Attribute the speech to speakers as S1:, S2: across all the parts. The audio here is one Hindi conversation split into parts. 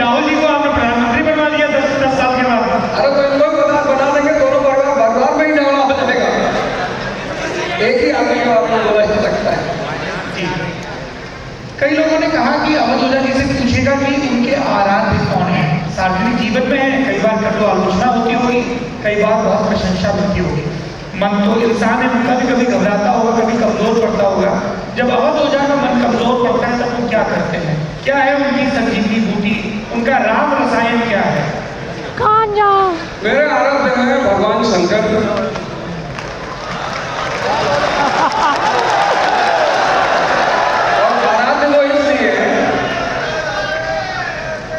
S1: राहुल जी को आपने प्रधानमंत्री बनवा दिया 10 साल के बाद।
S2: अरे तो इनको बना देंगे, दोनों भगवान में ही झगड़ा हो जाएगा। एक ही आदमी को आपको बोला जा सकता है।
S1: कई लोगों ने कहा कि अवध ओझा जी से पूछेगा कि उनके आराध्य कौन है। सार्वजनिक जीवन में है, कई बार कटु आलोचना होती होगी, कई बार बहुत प्रशंसा मिलती होगी। मन तो इंसान है, उनका भी कभी घबराता होगा, कभी कमजोर पड़ता होगा। जब अवध ओझा का मन कमजोर पड़ता है तब वो क्या करते हैं? क्या है उनकी संजीवनी बूटी, उनका राम रसायन क्या है?
S2: मेरे आराध्य है भगवान शंकर।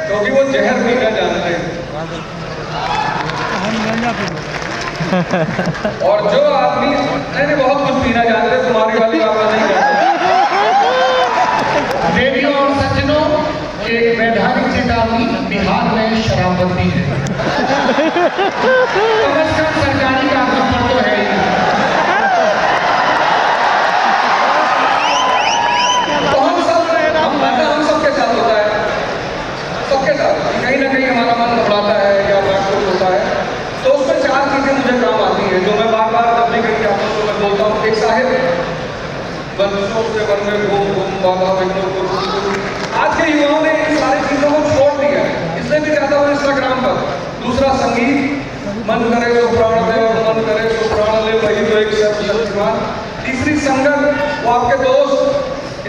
S2: क्योंकि वो जहर पीना जानते हैं। और जो आदमी नहीं बहुत कुछ पीना जानते, तुम्हारी वाली बात नहीं करते।
S1: देवियों और सज्जनों, एक वैधानिक चेतावनी, बिहार में शराबबंदी है। सरकारी कागजों पर तो है ही।
S2: हम सबके साथ होता है, सबके साथ कहीं ना कहीं हमारा मन घबराता है या महसूस होता है, तो उसमें 4 चीजें मुझे काम आती हैं, जो मैं बार बार जब भी कहीं जाता हूँ तो मैं बोलता हूँ। एक साहिब बंदिशों से वन में घूम घूम बाधा विघ्नों को। आज के युवाओं ने इन सारी चीजों को छोड़ दिया है, इसलिए भी कहता हूँ इंस्टाग्राम पर। दूसरा संगीत, मन करे तो प्राण दे, मन करे तो प्राण ले, वही तो एक शक्तिमान। तीसरी संगत, वो आपके दोस्त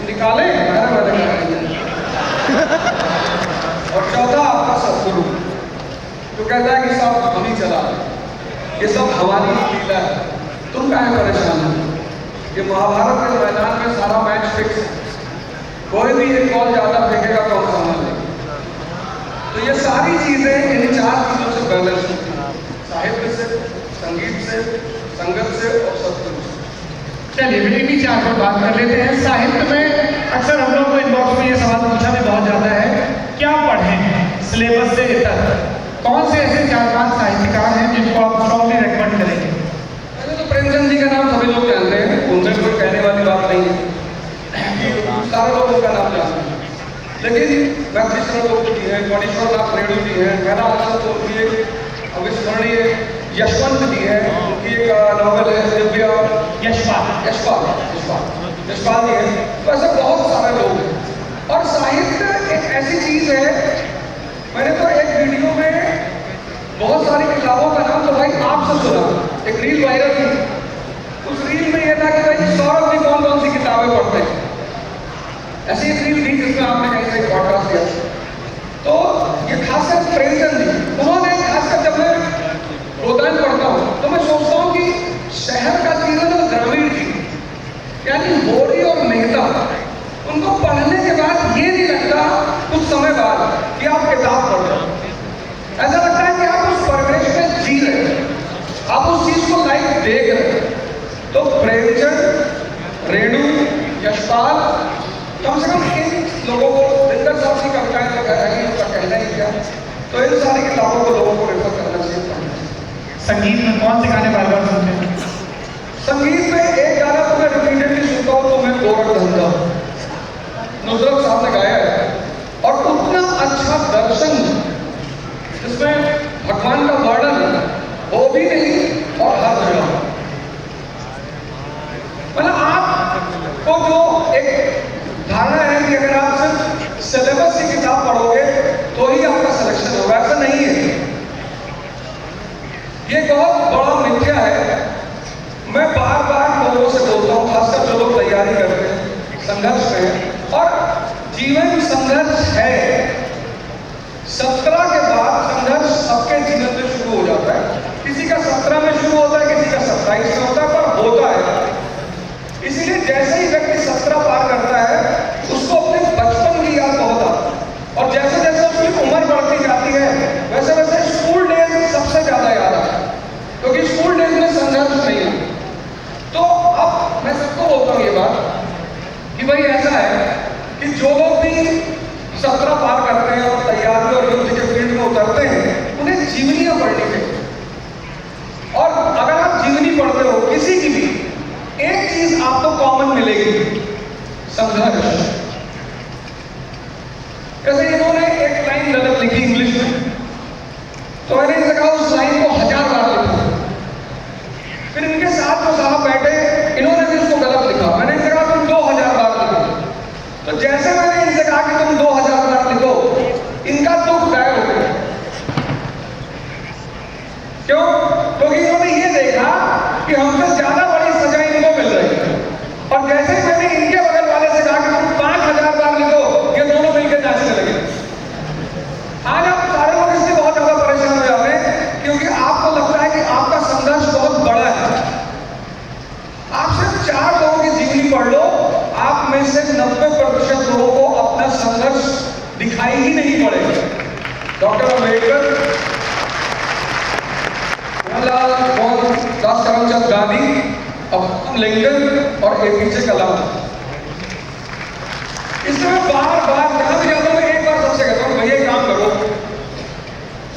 S2: निकाले और चौथा आपका सदगुरु, जो कहता है कि सब हम ही चला, ये सब हमारी लीला है, तुम काहे परेशान हो? ये महाभारत के मैदान में सारा मैच फिक्स है, कोई भी एक बॉल ज्यादा फेंकेगा तो हम संभाल लेंगे। तो ये सारी चीजें इन 4 चीजों से बैलेंस होती है, साहित्य से, संगीत से, संगत से और सदगुरु से।
S1: चलिए इन्हीं 4 पर बात कर लेते हैं। साहित्य में अक्सर हम लोग को इनबॉक्स में ये सवाल पूछा भी बहुत जाता है, क्या पढ़ें सिलेबस से इतर? कौन से ऐसे 4-5 साहित्यकार हैं जिनको आप स्ट्रॉन्गली रेकमेंड करेंगे?
S2: पहले तो प्रेमचंद जी का नाम सभी लोग जानते हैं, उनसे कोई कहने वाली बात नहीं है, सारे लोग उनका नाम जानते हैं। लेकिन मैथिलीशरण गुप्त जी हैं, गणेश्वरनाथ रेणु जी हैं, मैना आनंद तो उनकी एक अविस्मरणीय, यशवंत जी हैं, उनकी एक नॉवल है दिव्या, यशपाल जी हैं। तो ऐसे बहुत सारे लोग हैं। और साहित्य एक ऐसी चीज है, मैंने तो एक वीडियो में बहुत सारी किताबों का नाम तो भाई आपसे सुना, एक रील वायरल थी। उस रील में यह था कि भाई सौरभ जी कौन कौन सी किताबें पढ़ते हैं। ऐसी एक रील थी जिसमें आपने कहीं से पॉडकास्ट किया, तो ये खासकर प्रेमचंद जी, उन्होंने खासकर जब मैं गोदान पढ़ता हूँ तो मैं सोचता हूँ कि शहर का जीवन और ग्रामीण जीवन, यानी मोरी और मेहता, उनको पढ़ने के बाद ये नहीं लगता कुछ समय बाद कि आप किताब पढ़ रहे हो। ऐसा लगता है कि आप उस परिवेश में जी रहे हैं, आप उस चीज को लाइव देख रहे हैं। तो प्रेमचंद, रेणु, यशपाल, कम से कम इन लोगों को, दिनकर साहब की कविताएं तो कहना ही क्या, तो इन सारी किताबों को लोगों को रेफर करना चाहिए।
S1: संगीत में कौन से गाने बार बार सुनते हैं?
S2: संगीत में एक गाना तो मैं रिपीटेडली सुनता हूँ, तो मैं गोरख धंधा, नुसरत साहब ने गाया है। और उतना अच्छा दर्शन जिसमें भगवान का वर्णन हो भी नहीं और हर जगह, मतलब आपको जो एक धारणा है कि अगर आप सिर्फ सिलेबस की किताब पढ़ोगे तो ही आपका सिलेक्शन होगा, ऐसा नहीं है। ये बहुत बड़ा मिथ्या है। मैं बार बार लोगों से बोलता हूँ, खासकर जो लोग तैयारी करते हैं, संघर्ष में, और जीवन संघर्ष है। 17 के बाद संघर्ष सबके जीवन में शुरू हो जाता है। किसी का 17 में शुरू होता है, किसी का 27 में होता है, पर होता है। इसीलिए जैसे ही व्यक्ति 17 पार करता है, उसको अपने बचपन की याद बहुत आती है, और जैसे जैसे उसकी उम्र बढ़ती जाती है, वैसे वैसे स्कूल डेज सबसे ज्यादा याद आता है, क्योंकि स्कूल डेज में संघर्ष नहीं है। तो अब मैं सबको बोलता हूँ ये बात कि भाई ऐसा है कि जो लोग भी 17 पार करते हैं और तैयारी और युद्ध के फील्ड में उतरते हैं, उन्हें जीवनियां पढ़नी चाहिए। और अगर आप जीवनी पढ़ते हो किसी की भी, एक चीज आपको कॉमन मिलेगी, संघर्ष। जैसे इन्होंने एक लाइन गलत लिखी 90% लोगों को अपना संघर्ष दिखाई ही नहीं पड़ेगा। Doctor Ambedkar, Jawaharlal Mohandas Karamchand Gandhi, Abraham Lincoln और एपीजे कलाम। इसमें मैं बार बार जहां भी जाता हूं एक बार सबसे कहता हूं, भैया एक काम करो,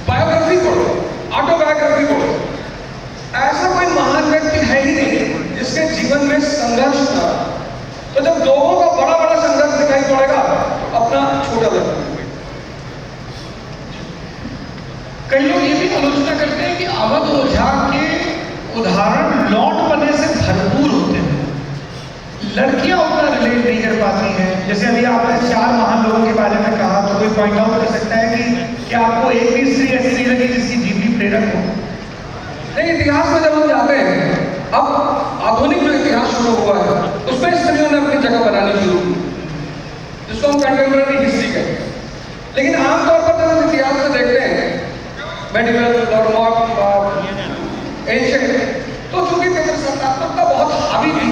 S2: बायोग्राफी पढ़ो, ऑटोबायोग्राफी पढ़ो। ऐसा कोई महान व्यक्ति है ही नहीं जिसके जीवन में संघर्ष ना। तो जब लोगों का बड़ा बड़ा संघर्ष दिखाई पड़ेगा तो अपना छोटा लगता है।
S1: कई लोग ये भी आलोचना करते हैं कि अवध ओझा के उदाहरण लौटपने से भरपूर होते हैं, लड़कियां उतना रिलेट नहीं कर पाती हैं। जैसे अभी आपने 4 महान लोगों के बारे में कहा, तो कोई पॉइंट आउट कर सकता है कि क्या आपको एक भी स्त्री ऐसी नहीं लगी जिसकी जीवनी प्रेरक हो?
S2: नहीं, इतिहास में जब हम जाते हैं, अब आधुनिक जो इतिहास शुरू हुआ है उसमें स्त्रियों ने अपनी जगह बनानी शुरू की, जिसको हम कंटेम्पररी हिस्ट्री कहते हैं। लेकिन आमतौर पर जब हम इतिहास में देखते हैं मेडिवल और एंशिएंट, तो चूंकि रचनात्मकता बहुत हावी थी,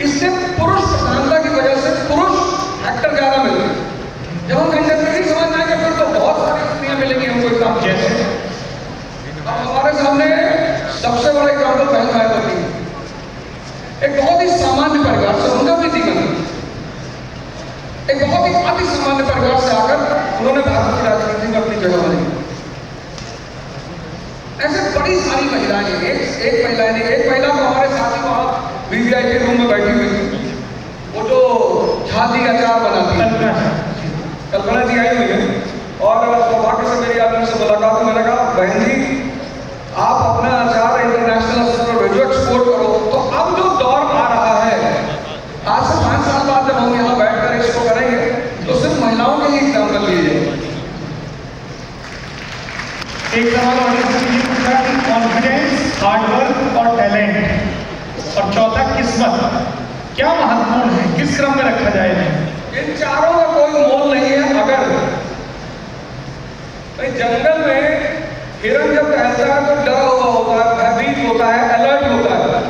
S2: इससे पुरुष प्रधानता की वजह से पुरुष एक्टर ज्यादा मिलते हैं। जब हम कंटेम्पररी समझ में आएंगे फिर तो बहुत सारी स्त्रियां मिलेंगी हमको एग्जाम। जैसे अब हमारे सामने सबसे बड़ा एग्जाम्पल बहन मायावती, एक बहुत ही सामान्य परिवार से, उनका भी जीवन एक बहुत ही अति सामान्य परिवार से आकर उन्होंने भारत की राजनीति में अपनी जगह बनाई। ऐसे बड़ी सारी महिलाएं, एक महिला नहीं, एक महिला को हमारे साथी वहां वीवीआईपी रूम में बैठी हुई थी, वो जो झांसी अचार बनाती है, कल्पना जी आई हुई है। और सौभाग्य से मेरी आदमी से मुलाकात हुई, मैंने कहा बहन जी आप अपना अचार इंटरनेशनल स्तर पर भेजो, एक्सपोर्ट करो। तो अब जो दौर आ रहा है, आज से 5 साल बाद जब हम यहाँ बैठकर इसको करेंगे तो सिर्फ महिलाओं के ही एग्जाम्पल लिए जाएंगे।
S1: एक सवाल ऑडियंस ने ये पूछा कि कॉन्फिडेंस, हार्डवर्क और टैलेंट, और चौथा किस्मत क्या महत्वपूर्ण है, किस क्रम में रखा जाए?
S2: इन चारों का कोई मोल नहीं है। अगर भाई जंगल में हिरन जब टहलता है तो डरा हुआ होता है, भयभीत होता है, अलर्ट होता है,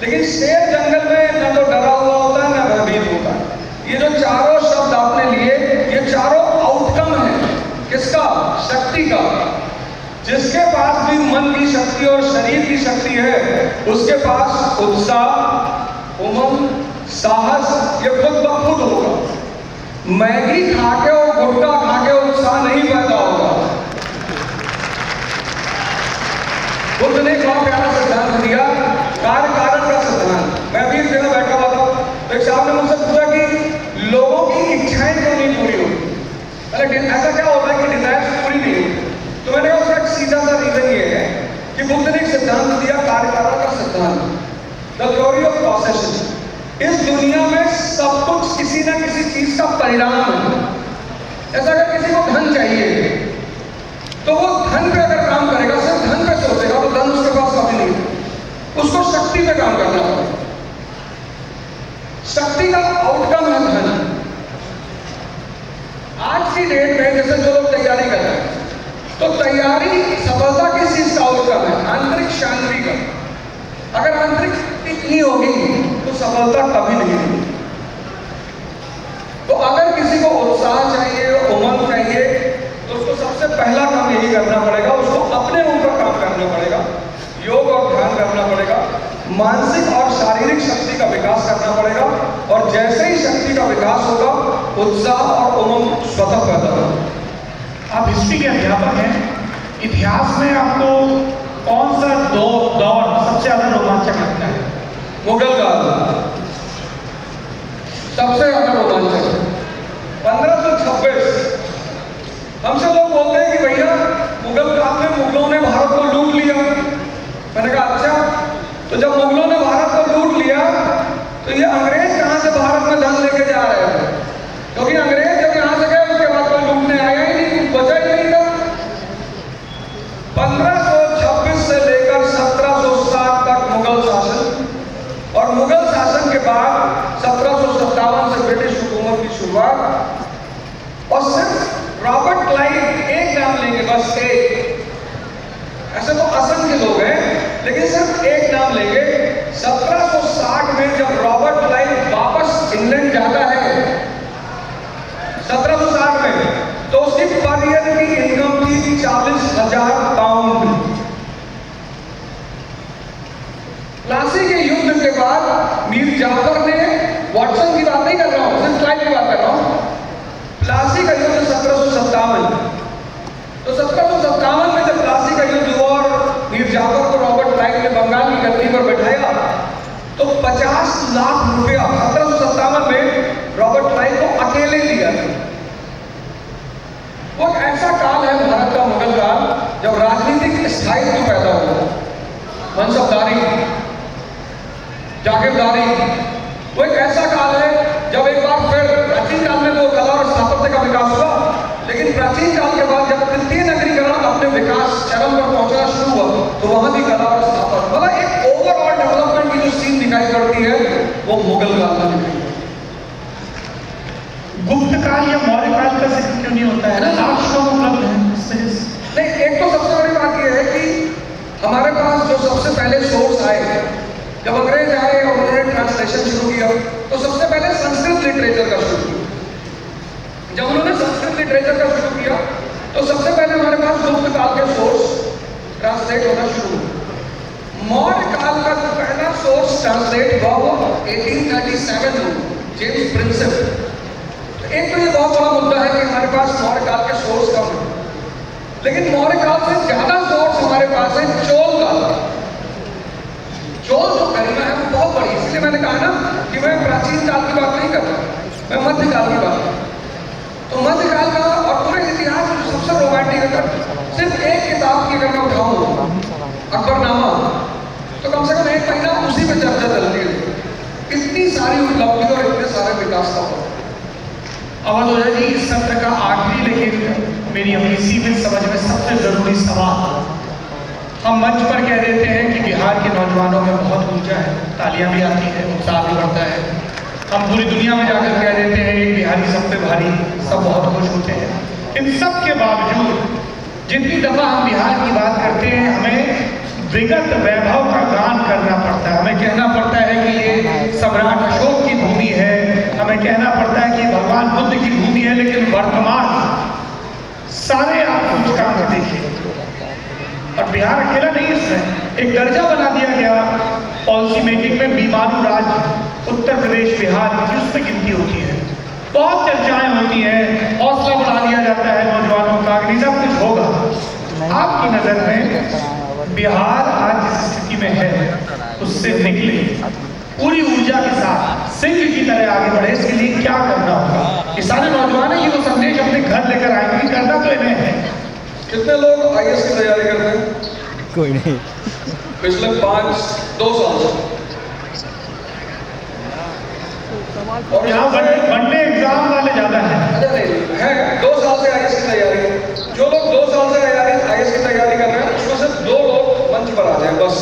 S2: लेकिन शेर जंगल में न तो डरा हुआ होता है न भयभीत होता है। ये जो चारों शब्द आपने लिए, ये चारों आउटकम है किसका? शक्ति का। जिसके पास भी मन की शक्ति और शरीर की शक्ति है, उसके पास उत्साह, उमंग, साहस ये खुद ब खुद होगा। मैगी खाके और गुटखा खाके उत्साह नहीं पैदा होगा। बुद्ध ने एक बहुत प्यारा सिद्धांत दिया, कार्य कारण का सिद्धांत। मैं भी एक जगह बैठा हुआ था, तो एक साहब ने मुझसे पूछा कि लोगों की इच्छाएं क्यों नहीं पूरी होती, लेकिन ऐसा क्या होता है कि डिजायर पूरी नहीं होती? तो मैंने कहा उसका एक सीधा सा रीजन ये है कि बुद्ध ने एक सिद्धांत दिया, कार्य कारण का सिद्धांत, द थ्योरी ऑफ कॉसेशन। इस दुनिया में सब कुछ किसी न किसी चीज का परिणाम है। ऐसा अगर किसी को धन चाहिए तो वो धन पे अगर काम करेगा, सिर्फ धन पे सोचेगा, तो धन उसके पास कभी नहीं है, उसको शक्ति पे काम करना पड़ेगा। शक्ति का आउटकम है धन। आज की डेट में जैसे जो लोग तैयारी कर रहे हैं, तो तैयारी सफलता किस चीज का आउटकम है? आंतरिक शांति का। अगर आंतरिक नहीं होगी तो सफलता कभी नहीं होगी। तो अगर किसी को उत्साह चाहिए, उमंग चाहिए, तो उसको सबसे पहला काम यही करना पड़ेगा, उसको अपने ऊपर काम करना पड़ेगा, योग और ध्यान करना पड़ेगा, मानसिक और शारीरिक शक्ति का विकास करना पड़ेगा। और जैसे ही शक्ति का विकास होगा, उत्साह और उमंग स्वतः पैदा होगा।
S1: आप हिस्ट्री के अध्यापक हैं, इतिहास में आपको कौन सा दौर सबसे ज्यादा रोमांचक लगता है?
S2: मुगल काल सबसे ज्यादा रोमांचक। 1526 हमसे लोग बोलते हैं कि भैया मुगल काल में मुगलों ने भारत को लूट लिया। मैंने कहा अच्छा, तो जब मुगलों ने भारत को लूट लिया तो ये अंग्रेज कहां से भारत में धन लेके जा रहे हैं? क्योंकि अंग्रेज जब यहां से गए उसके बाद कोई लूटने आया ही नहीं, बचा ही नहीं था। 1526 से लेकर 1760 तक मुगल शासन, और मुगल शासन के बाद 1757 से ब्रिटिश हुकूमत की शुरुआत। और सिर्फ रॉबर्ट क्लाइव एक नाम लेंगे, बस एक, ऐसे तो असंख्य लोग हैं, लेकिन सिर्फ एक नाम लेंगे। 1760 में जब रॉबर्ट क्लाइव वापस इंग्लैंड जाता है लाख रुपया 1757 में रॉबर्ट क्लाइव को अकेले दिया था। वो एक ऐसा काल है भारत का, मुगल काल, जब राजनीतिक स्थायित्व पैदा हुआ, मनसबदारी, जागीरदारी। वो एक ऐसा काल है जब एक बार फिर प्राचीन काल में तो कला और स्थापत्य का विकास हुआ, लेकिन प्राचीन काल के बाद जब तृतीय नगरीकरण अपने विकास चरम पर पहुंचना शुरू हुआ, तो वहां भी कला और स्थापत्य, मतलब एक ओवरऑल डेवलपमेंट की जो सीन दिखाई पड़ती है वो मुगल काल में दिखाई पड़ती है।
S1: गुप्त काल या मौर्य काल का जिक्र क्यों नहीं होता है ना? साक्ष्य उपलब्ध है इस वजह से।
S2: नहीं, एक तो सबसे बड़ी बात यह है कि हमारे पास जो सबसे पहले सोर्स आए, जब अंग्रेज आए और उन्होंने ट्रांसलेशन शुरू किया, तो सबसे पहले संस्कृत लिटरेचर का शुरू किया। जब उन्होंने संस्कृत लिटरेचर का शुरू किया, तो सबसे पहले हमारे पास गुप्त काल के सोर्स ट्रांसलेट होना शुरू हुआ। मौर्य काल का जो पहला सोर्स ट्रांसलेट हुआ वो 1837 में जेम्स प्रिंसेप। एक तो ये बहुत बड़ा मुद्दा है कि हमारे पास मौर्य काल के सोर्स कम है, लेकिन मौर्य काल से ज्यादा सोर्स हमारे पास है चोल काल। चोल जो गरिमा है वो बहुत बड़ी, इसलिए मैंने कहा ना कि मैं प्राचीन काल की बात नहीं कर रहा, मैं मध्यकाल की बात कर रहा हूं। तो मध्यकाल का और पूरे इतिहास में सबसे रोमांटिक, अगर सिर्फ एक किताब की अगर मैं उठाऊं, अकबरनामा, तो कम से कम एक महीना उसी पे चर्चा चलती है। इतनी सारी उपलब्धि और इतने सारे विकास का हुआ।
S1: अवधोजा जी, इस सत्र का आखिरी लेकिन मेरी अपनी सीमित समझ में सबसे जरूरी सवाल, हम मंच पर कह देते हैं कि बिहार के नौजवानों में बहुत ऊर्जा है, तालियां भी आती है, उत्साह भी बढ़ता है। हम पूरी दुनिया में जाकर कह देते हैं एक बिहारी सब पे भारी, सब बहुत खुश होते हैं। इन सब के बावजूद जितनी दफा हम बिहार की बात करते हैं, हमें विगत वैभव का गान करना पड़ता है। हमें कहना पड़ता है कि ये सम्राट अशोक की भूमि है, हमें कहना पड़ता है कि भगवान बुद्ध की भूमि है, लेकिन वर्तमान सारे आप सूचकांक देखिए, और बिहार अकेला नहीं, इसमें एक दर्जा बना दिया गया पॉलिसी मेकिंग में, बीमारू राज्य उत्तर प्रदेश बिहार की उसमें गिनती होती है, बहुत चर्चाएं होती हैं, हौसला बढ़ा दिया जाता है नौजवानों का कि सब कुछ होगा। आपकी नजर में बिहार आज जिस स्थिति में है उससे निकले पूरी ऊर्जा के साथ सिंह की तरह आगे बढ़े, इसके लिए क्या करना होगा? ये सारे नौजवान है, ये वो संदेश अपने घर लेकर आएंगे, करना तो इन्हें है।
S2: कितने लोग आईएएस की तैयारी करते हैं?
S3: कोई नहीं।
S2: पिछले 2 साल से।
S1: और यहाँ वनडे एग्जाम वाले ज्यादा हैं।
S2: अच्छा, नहीं है, 2 साल से आईएएस की तैयारी। जो लोग 2 साल से आईएएस की तैयारी कर रहे हैं, उसमें से 2 लोग मंच पर आ जाए बस।